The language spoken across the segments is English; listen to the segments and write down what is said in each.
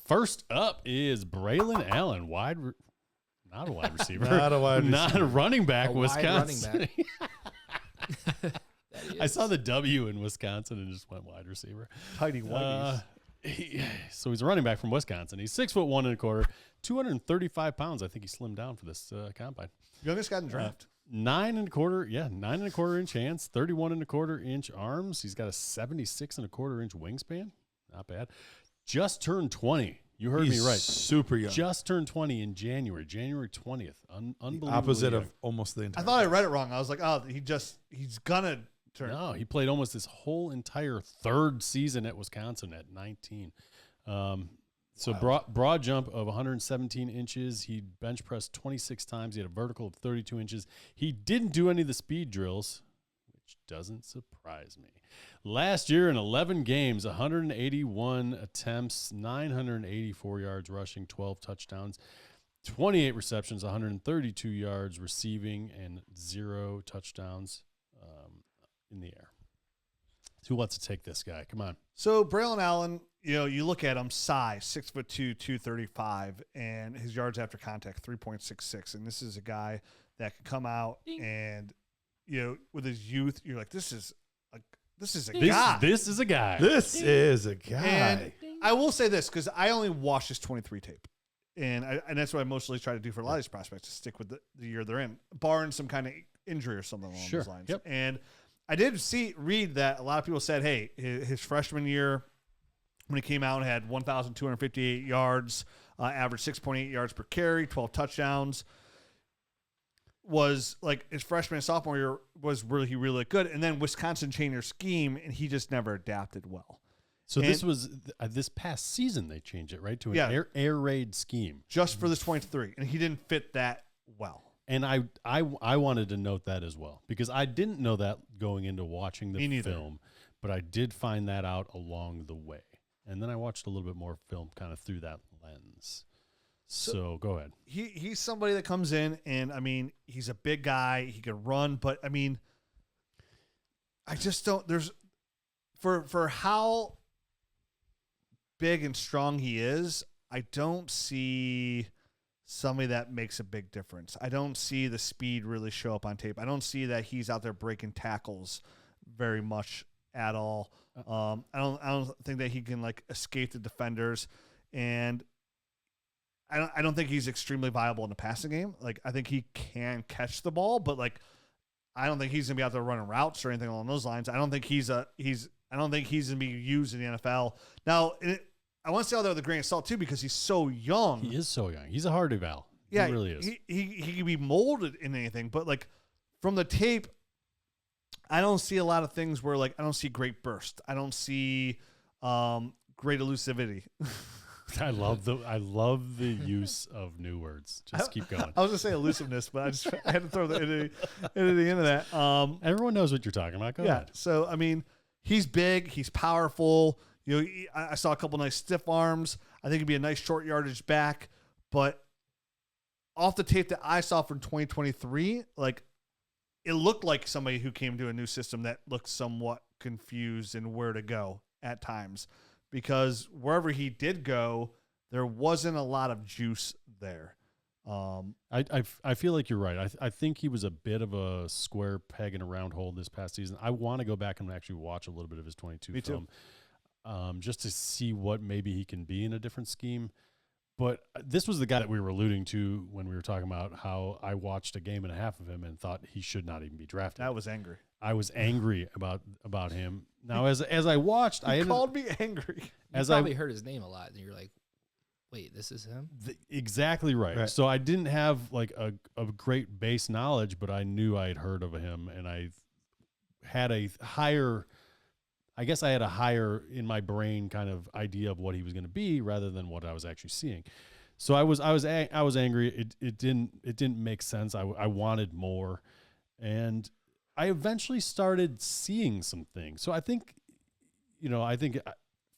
First up is Braelon Allen, not a wide receiver, not a running back, Wisconsin. Running back. I saw the W in Wisconsin and just went wide receiver. Tidy whiteys. So he's a running back from Wisconsin. He's 6'1" and a quarter, 235 pounds. I think he slimmed down for this combine. Youngest guy in the draft. 9 and a quarter inch hands, 31 and a quarter inch arms. He's got a 76 and a quarter inch wingspan. Not bad. Just turned 20. You heard me right. Super young. Just turned 20 in January 20th. Unbelievable. Opposite of almost the entire. I thought I read it wrong. I was like, oh, he's gonna turn. No, he played almost his whole entire third season at Wisconsin at 19. So broad jump of 117 inches. He bench pressed 26 times. He had a vertical of 32 inches. He didn't do any of the speed drills, which doesn't surprise me. Last year in 11 games, 181 attempts, 984 yards rushing, 12 touchdowns, 28 receptions, 132 yards receiving, and 0 touchdowns in the air. Who wants to take this guy? Come on. So Braelon Allen, you look at him, size, 6'2", 235, and his yards after contact, 3.66. And this is a guy that can come out and, with his youth, you're like, this is a guy. This is a guy. This is a guy. And I will say this, because I only watched his 23 tape. And that's what I mostly try to do for a lot of these prospects, to stick with the year they're in, barring some kind of injury or something along those lines. Yep. And I did read that a lot of people said, hey, his freshman year, when he came out and had 1,258 yards, averaged 6.8 yards per carry, 12 touchdowns, was like his freshman and sophomore year was really good. And then Wisconsin changed their scheme, and he just never adapted well. So this was this past season they changed it, right, to an air raid scheme. Just for this 23, and he didn't fit that well. And I wanted to note that as well, because I didn't know that going into watching the film, but I did find that out along the way. And then I watched a little bit more film kind of through that lens. So go ahead. He's somebody that comes in, and, I mean, he's a big guy. He can run, but, I mean, I just don't – there's – for how big and strong he is, I don't see – somebody that makes a big difference. I don't see the speed really show up on tape. I don't see that he's out there breaking tackles very much at all. I don't think that he can like escape the defenders, and I don't think he's extremely viable in the passing game. Like, I think he can catch the ball, but like I don't think he's gonna be out there running routes or anything along those lines. I don't think he's gonna be used in the NFL. Now, I want to say all that with a grain of salt too, because he's so young. He is so young. He's a hard eval. Yeah, he really is. He can be molded in anything, but like from the tape, I don't see a lot of things where like I don't see great burst. I don't see great elusivity. I love the use of new words. Just keep going. I was gonna say elusiveness, but I had to throw the into that. Everyone knows what you're talking about. Go ahead. So I mean, he's big, he's powerful. I saw a couple nice stiff arms. I think he'd be a nice short yardage back. But off the tape that I saw from 2023, like it looked like somebody who came to a new system that looked somewhat confused in where to go at times. Because wherever he did go, there wasn't a lot of juice there. I feel like you're right. I think he was a bit of a square peg in a round hole this past season. I want to go back and actually watch a little bit of his 22 film. Too. Just to see what maybe he can be in a different scheme. But this was the guy that we were alluding to when we were talking about how I watched a game and a half of him and thought he should not even be drafted. I was angry. I was angry about him. Now, as I watched, he called me angry. You probably heard his name a lot, and you're like, wait, this is him? Exactly right. So I didn't have like a great base knowledge, but I knew I had heard of him, and I had a higher in my brain kind of idea of what he was going to be rather than what I was actually seeing. So I was angry. It didn't make sense. I wanted more, and I eventually started seeing some things. So I think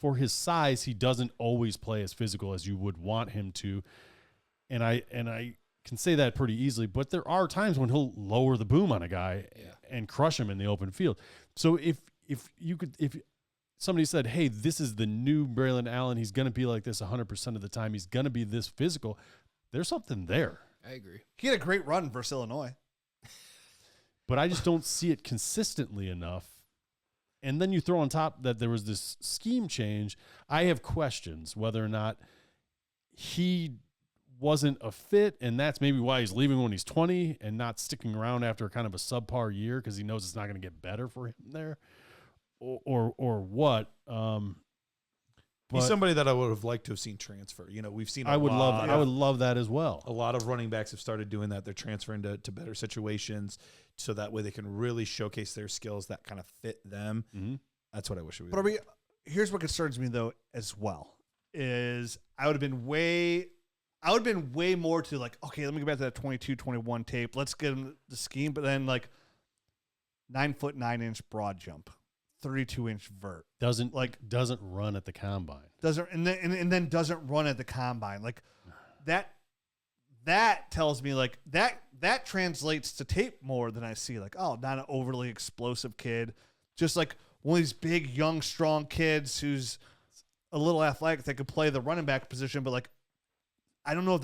for his size, he doesn't always play as physical as you would want him to, and I can say that pretty easily. But there are times when he'll lower the boom on a guy and crush him in the open field. So if somebody said, hey, this is the new Braelon Allen. He's going to be like this 100% of the time. He's going to be this physical. There's something there. I agree. He had a great run versus Illinois. But I just don't see it consistently enough. And then you throw on top that there was this scheme change. I have questions whether or not he wasn't a fit, and that's maybe why he's leaving when he's 20 and not sticking around after kind of a subpar year because he knows it's not going to get better for him there, or what. He's somebody that I would have liked to have seen transfer. We've seen. I would love that as well. A lot of running backs have started doing that. They're transferring to better situations, so that way they can really showcase their skills that kind of fit them. Mm-hmm. That's what I wish we. But here's what concerns me though as well is I would have been way more to like, okay, let me go back to that 22-21 tape. Let's get him the scheme, but then like 9'9" broad jump. 32-inch vert doesn't run at the combine. And then doesn't run at the combine. Like that tells me like that translates to tape more than I see. Like, oh, not an overly explosive kid, just like one of these big, young, strong kids who's a little athletic that could play the running back position. But like, I don't know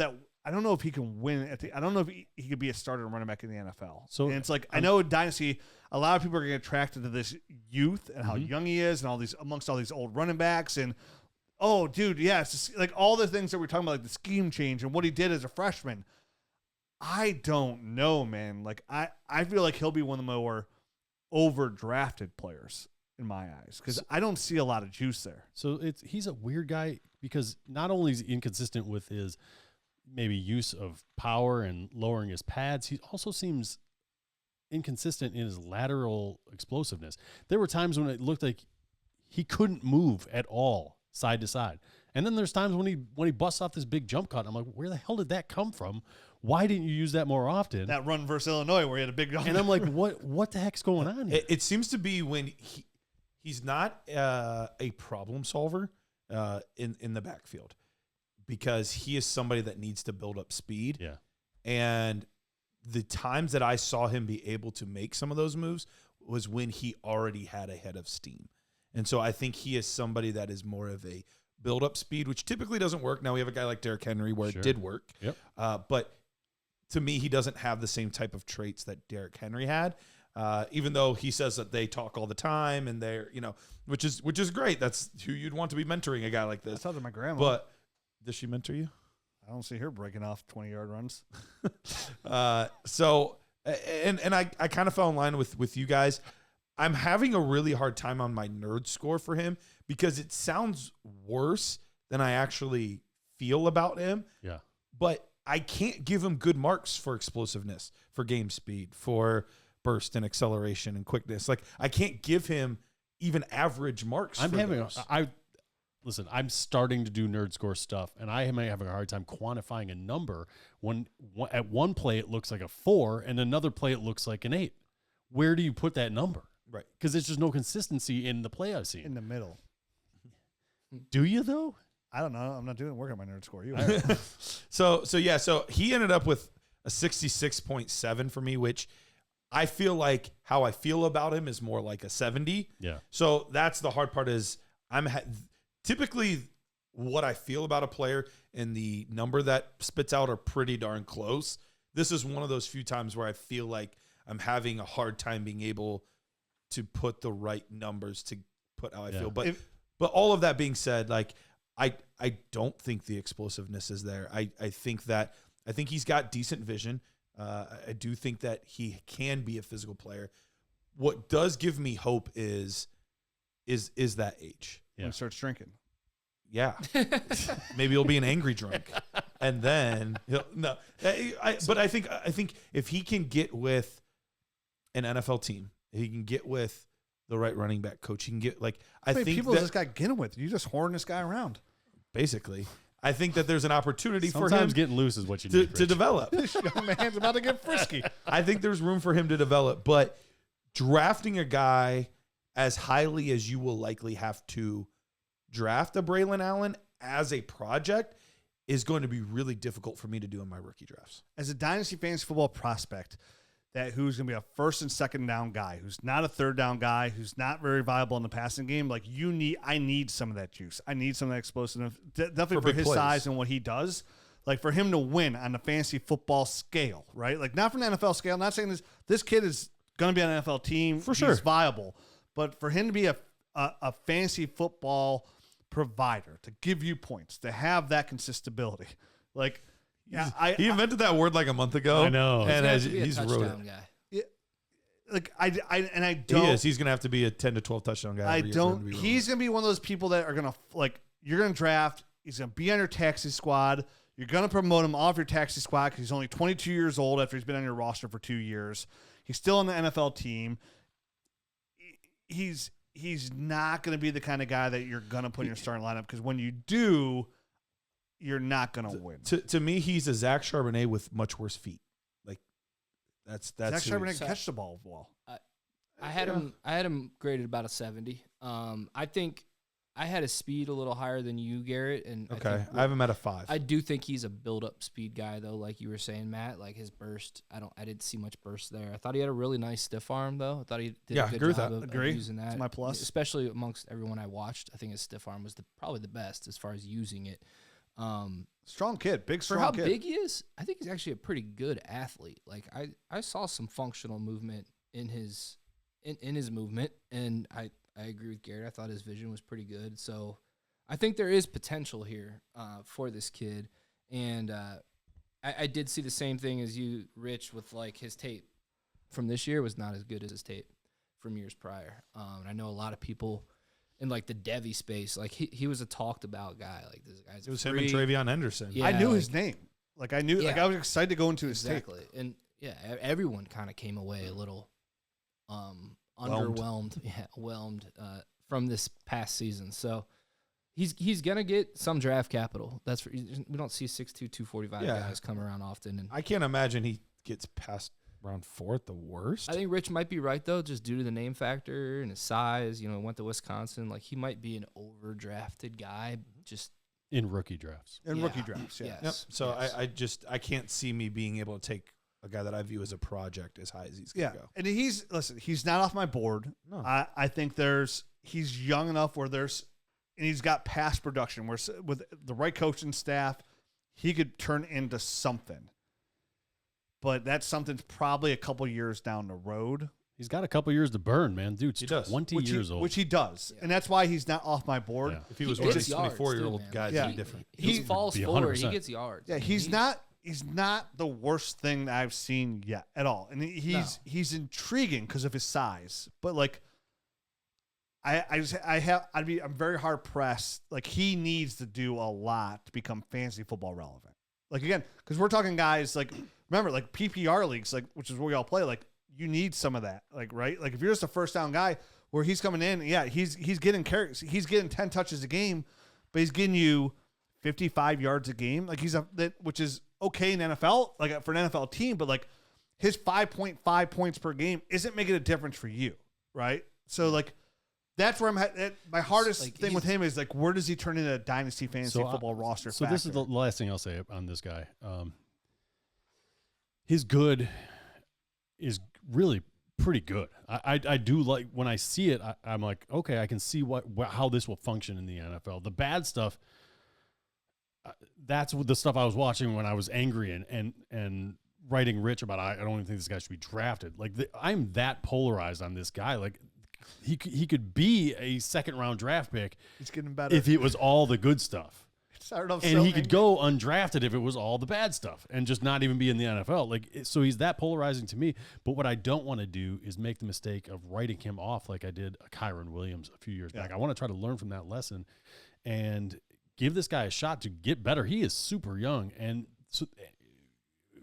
if he can win I don't know if he could be a starter running back in the NFL. So and it's like, I know in Dynasty, a lot of people are getting attracted to this youth and how young he is and amongst all these old running backs. And, oh, dude, yeah, it's just like all the things that we're talking about, like the scheme change and what he did as a freshman. I don't know, man. Like, I feel like he'll be one of the more overdrafted players in my eyes because I don't see a lot of juice there. So he's a weird guy because not only is he inconsistent with his maybe use of power and lowering his pads, he also seems inconsistent in his lateral explosiveness. There were times when it looked like he couldn't move at all side to side. And then there's times when he busts off this big jump cut. I'm like, where the hell did that come from? Why didn't you use that more often? That run versus Illinois where he had a big jump. And I'm like, what the heck's going on here? It seems to be when he's not a problem solver in the backfield because he is somebody that needs to build up speed. Yeah. And the times that I saw him be able to make some of those moves was when he already had a head of steam. And so I think he is somebody that is more of a build-up speed, which typically doesn't work. Now we have a guy like Derrick Henry where it did work. Yep. But to me, he doesn't have the same type of traits that Derrick Henry had, even though he says that they talk all the time and they're, which is great. That's who you'd want to be mentoring a guy like this. That's how my grandma. But does she mentor you? I don't see her breaking off 20-yard runs. So I kind of fell in line with you guys. I'm having a really hard time on my nerd score for him because it sounds worse than I actually feel about him. Yeah. But I can't give him good marks for explosiveness, for game speed, for burst and acceleration and quickness. Like I can't give him even average marks. Listen, I'm starting to do nerd score stuff, and I am having a hard time quantifying a number when at one play it looks like a 4, and another play it looks like an 8. Where do you put that number? Right. Because there's just no consistency in the play I've seen. In the middle. Do you, though? I don't know. I'm not doing work on my nerd score. You So he ended up with a 66.7 for me, which I feel like how I feel about him is more like a 70. Yeah. So that's the hard part is typically what I feel about a player and the number that spits out are pretty darn close. This is one of those few times where I feel like I'm having a hard time being able to put the right numbers to put how I feel. But all of that being said, like I don't think the explosiveness is there. I think he's got decent vision. I do think that he can be a physical player. What does give me hope is that age. When he starts drinking. Yeah. Maybe he'll be an angry drunk. And then but I think if he can get with an NFL team, he can get with the right running back coach, he can get I think people this guy getting with. You just horn this guy around. Basically. I think that there's an opportunity for him. Sometimes getting loose is what you need to develop. This young man's about to get frisky. I think there's room for him to develop, but drafting a guy as highly as you will likely have to draft a Braelon Allen as a project is going to be really difficult for me to do in my rookie drafts. As a Dynasty fantasy football prospect, that who's going to be a first and second down guy, who's not a third down guy, who's not very viable in the passing game. Like I need some of that juice. I need some of that explosive. Definitely for his plays. size and what he does. Like for him to win on the fantasy football scale, right? Like not from the NFL scale. I'm not saying this kid is going to be on an NFL team. For sure. He's viable. But for him to be a fantasy football provider, to give you points, to have that consistability. Like, yeah, he invented that word like a month ago. I know. And he's wrote touchdown it. guy. Yeah, like I don't. He is. He's going to have to be a 10 to 12 touchdown guy. I don't. He's going to be one of those people that are going to, like, you're going to draft. He's going to be on your taxi squad. You're going to promote him off your taxi squad because he's only 22 years old after he's been on your roster for 2 years. He's still on the NFL team. He's not going to be the kind of guy that you're going to put in your starting lineup because when you do, you're not going to win. To me, he's a Zach Charbonnet with much worse feet. Like that's Zach who Charbonnet he is. can catch the ball well. I had him graded about a 70. I think I had his speed a little higher than you, Garrett. And Okay, I have him at a 5. I do think he's a build-up speed guy, though, like you were saying, Matt. Like his burst, I didn't see much burst there. I thought he had a really nice stiff arm, though. I thought he did a good agree with job that. of Agree. using that. It's my plus. Especially amongst everyone I watched. I think his stiff arm was probably the best as far as using it. Strong kid, big strong For how kid. big he is, I think he's actually a pretty good athlete. Like I saw some functional movement in his movement, and I agree with Garrett. I thought his vision was pretty good. So I think there is potential here for this kid, and I did see the same thing as you, Rich, with like his tape from this year was not as good as his tape from years prior. And I know a lot of people in like the Devy space, like he was a talked about guy. Like this guy's It was free. him and Travion Henderson. Yeah, I knew like- his name. Like I knew. Like Yeah. I was excited to go into his tape. Exactly. And yeah, everyone kind of came away a little underwhelmed, whelmed from this past season. So he's gonna get some draft capital. That's we don't see 6'2", 245 Yeah. guys come around often. And I can't imagine he gets past round 4 at the worst. I think Rich might be right though, just due to the name factor and his size. You know, went to Wisconsin. Like he might be an overdrafted guy. Just in rookie drafts. In rookie drafts, yeah. Yes. Yep. So yes. I can't see me being able to take a guy that I view as a project as high as he's going Yeah, to go. and he's not off my board. No. I think he's young enough where and he's got past production where with the right coaching staff, he could turn into something. But that something's probably a couple years down the road. He's got a couple years to burn, man. Dude's He does. 20 Which years old. Which he does. And that's why he's not off my board. Yeah. If he was He one of gets these yards, 24-year-old too, man. guys, Yeah. it'd be different. He He falls would be forward. He 100%. gets yards. Yeah, I mean, he's not the worst thing that I've seen yet at all. And he's intriguing because of his size. But like I'm very hard pressed. Like he needs to do a lot to become fantasy football relevant. Like again, because we're talking guys like remember like PPR leagues, like which is where we all play. Like you need some of that. Like right, like if you're just a first down guy where he's coming in, yeah, he's getting carries, he's getting 10 touches a game, but he's getting you 55 yards a game. Like which is okay in NFL, like for an NFL team, but like his 5.5 points per game isn't making a difference for you, right? So like. That's where I'm at. My hardest Like, thing with him is like, where does he turn into a dynasty fantasy So, football roster? So this is the factor? last thing I'll say on this guy. His good is really pretty good. I do like when I see it. I'm like, okay, I can see how this will function in the NFL. The bad stuff. That's the stuff I was watching when I was angry and writing Rich about. I don't even think this guy should be drafted. Like I'm that polarized on this guy. Like. He could be a second round draft pick He's getting better. if it was all the good stuff. And he could go undrafted if it was all the bad stuff and just not even be in the NFL. Like, so he's that polarizing to me. But what I don't want to do is make the mistake of writing him off like I did Kyron Williams a few years back. I want to try to learn from that lesson and give this guy a shot to get better. He is super young. And so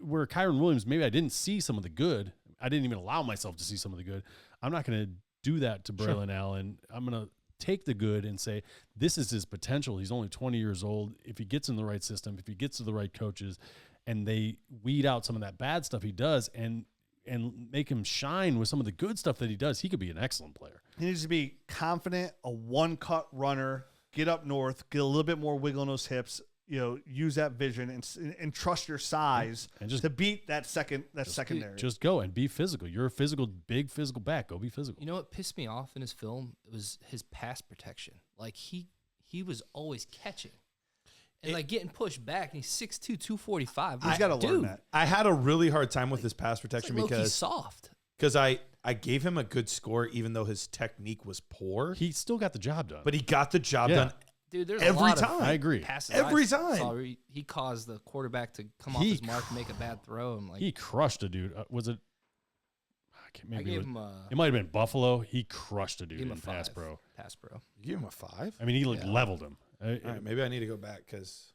where Kyron Williams, maybe I didn't see some of the good. I didn't even allow myself to see some of the good. I'm not going to do that to Braelon Allen. I'm going to take the good and say, this is his potential. He's only 20 years old. If he gets in the right system, if he gets to the right coaches and they weed out some of that bad stuff he does and make him shine with some of the good stuff that he does, he could be an excellent player. He needs to be confident, a one-cut runner, get up north, get a little bit more wiggle in those hips. use that vision and trust your size and just to beat that secondary. Just go and be physical. You're a big physical back. Go be physical. You know what pissed me off in his film? It was his pass protection. Like he was always catching. And like getting pushed back, and he's 6'2", 245. He's got to learn that. I had a really hard time with his pass protection because soft. Because I gave him a good score, even though his technique was poor. He still got the job done. But he got the job done. Dude, there's every a lot time. Of I agree. Passes every time. Saw he caused the quarterback to come off his mark and make a bad throw. And like he crushed a dude. Was it? I gave him it might have been Buffalo. He crushed a dude in pass pro. Pass pro. You gave him a 5? I mean, he leveled him. All right, maybe I need to go back because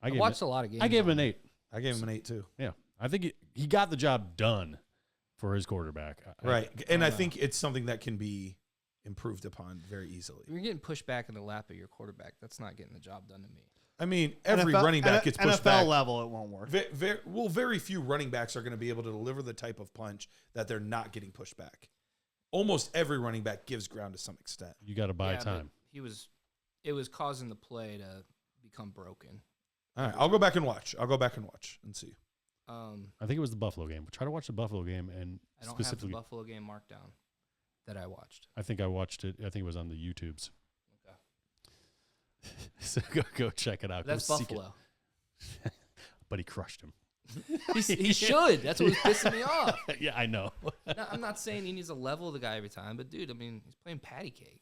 I watched a lot of games. I gave him an 8. I gave him an 8 too. Yeah, I think he got the job done for his quarterback. Right, and I think it's something that can be improved upon very easily. If you're getting pushed back in the lap of your quarterback, that's not getting the job done to me. I mean, every running back gets pushed back. NFL level, it won't work. Very few running backs are going to be able to deliver the type of punch that they're not getting pushed back. Almost every running back gives ground to some extent. You got to buy time. It was causing the play to become broken. All right, I'll go back and watch and see. I think it was the Buffalo game. Try to watch the Buffalo game and I don't specifically have the Buffalo game marked down that I watched. I think I watched it. I think it was on the YouTubes. Okay. So go check it out. That's Buffalo. But he crushed him. He should. That's what was pissing me off. Yeah, I know. I'm not saying he needs to level the guy every time, but dude, I mean, he's playing patty cake.